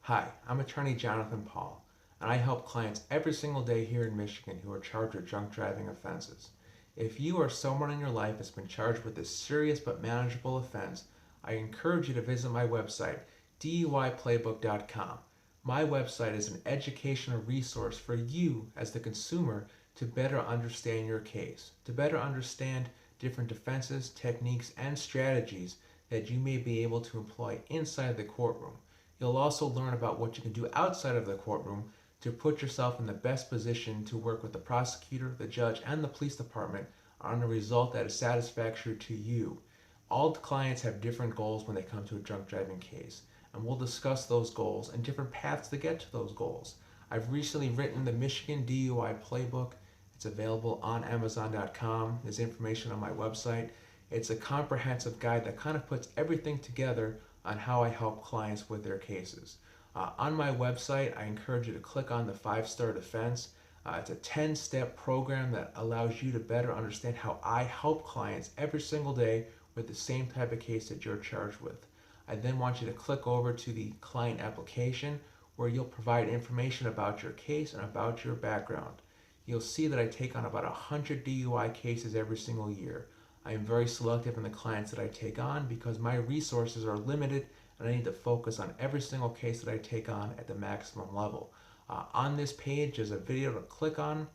Hi, I'm attorney Jonathan Paul, and I help clients every single day here in Michigan who are charged with drunk driving offenses. If you or someone in your life has been charged with a serious but manageable offense, I encourage you to visit my website, DUIPlaybook.com. My website is an educational resource for you as the consumer to better understand your case, to better understand different defenses, techniques, and strategies that you may be able to employ inside the courtroom. You'll also learn about what you can do outside of the courtroom to put yourself in the best position to work with the prosecutor, the judge, and the police department on a result that is satisfactory to you. All clients have different goals when they come to a drunk driving case, and we'll discuss those goals and different paths to get to those goals. I've recently written the Michigan DUI Playbook. It's available on Amazon.com. There's information on my website. It's a comprehensive guide that kind of puts everything together on how I help clients with their cases. On my website, I encourage you to click on the 5-star defense. It's a 10-step program that allows you to better understand how I help clients every single day with the same type of case that you're charged with. I then want you to click over to the client application where you'll provide information about your case and about your background. You'll see that I take on about 100 DUI cases every single year. I am very selective in the clients that I take on because my resources are limited and I need to focus on every single case that I take on at the maximum level. On this page, there's a video to click on.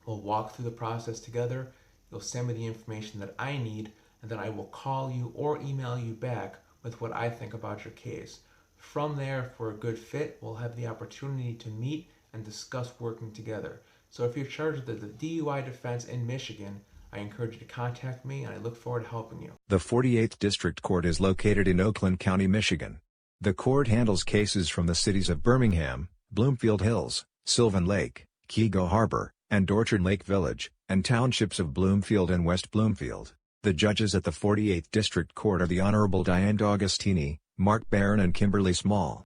We'll walk through the process together. You'll send me the information that I need, and then I will call you or email you back with what I think about your case. From there, if we're a good fit, we'll have the opportunity to meet and discuss working together. So if you're charged with the DUI defense in Michigan, I encourage you to contact me, and I look forward to helping you. The 48th District Court is located in Oakland County, Michigan. The court handles cases from the cities of Birmingham, Bloomfield Hills, Sylvan Lake, Keego Harbor, and Orchard Lake Village, and townships of Bloomfield and West Bloomfield. The judges at the 48th District Court are the Honorable Diane D'Agostini, Mark Barron, and Kimberly Small.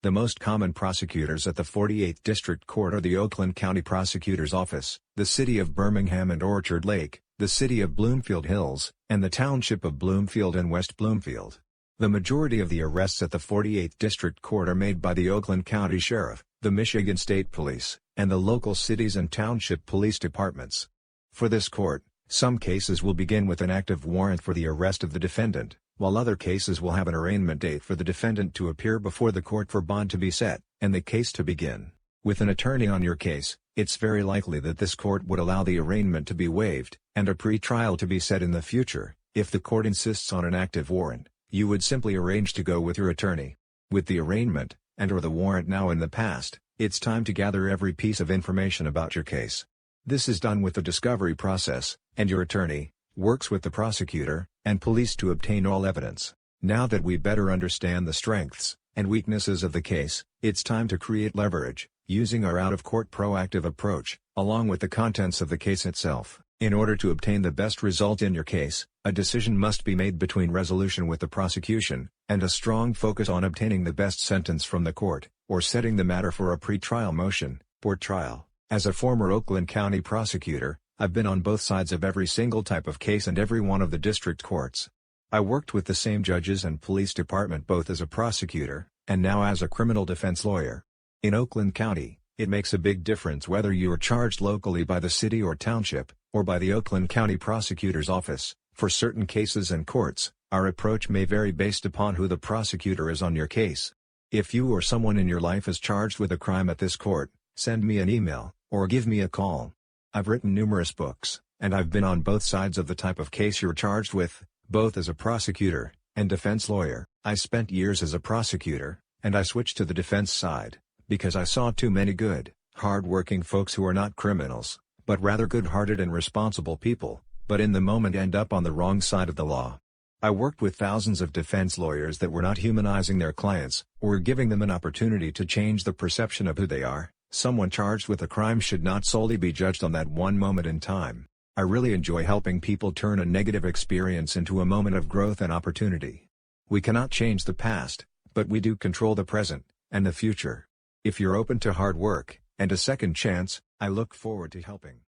The most common prosecutors at the 48th District Court are the Oakland County Prosecutor's Office, the City of Birmingham and Orchard Lake, the City of Bloomfield Hills, and the Township of Bloomfield and West Bloomfield. The majority of the arrests at the 48th District Court are made by the Oakland County Sheriff, the Michigan State Police, and the local cities and township police departments. For this court, some cases will begin with an active warrant for the arrest of the defendant, while other cases will have an arraignment date for the defendant to appear before the court for bond to be set, and the case to begin. With an attorney on your case, it's very likely that this court would allow the arraignment to be waived, and a pre-trial to be set in the future. If the court insists on an active warrant, you would simply arrange to go with your attorney. With the arraignment, and/or the warrant now in the past, it's time to gather every piece of information about your case. This is done with the discovery process, and your attorney works with the prosecutor and police to obtain all evidence. Now that we better understand the strengths and weaknesses of the case, it's time to create leverage, using our out-of-court proactive approach, along with the contents of the case itself. In order to obtain the best result in your case, a decision must be made between resolution with the prosecution, and a strong focus on obtaining the best sentence from the court, or setting the matter for a pre-trial motion, or trial. As a former Oakland County prosecutor, I've been on both sides of every single type of case and every one of the district courts. I worked with the same judges and police department both as a prosecutor, and now as a criminal defense lawyer. In Oakland County, it makes a big difference whether you are charged locally by the city or township, or by the Oakland County Prosecutor's Office. For certain cases and courts, our approach may vary based upon who the prosecutor is on your case. If you or someone in your life is charged with a crime at this court, send me an email, or give me a call. I've written numerous books, and I've been on both sides of the type of case you're charged with, both as a prosecutor and defense lawyer. I spent years as a prosecutor, and I switched to the defense side, because I saw too many good, hard-working folks who are not criminals, but rather good-hearted and responsible people, but in the moment end up on the wrong side of the law. I worked with thousands of defense lawyers that were not humanizing their clients, or giving them an opportunity to change the perception of who they are. Someone charged with a crime should not solely be judged on that one moment in time. I really enjoy helping people turn a negative experience into a moment of growth and opportunity. We cannot change the past, but we do control the present, and the future. If you're open to hard work, and a second chance, I look forward to helping.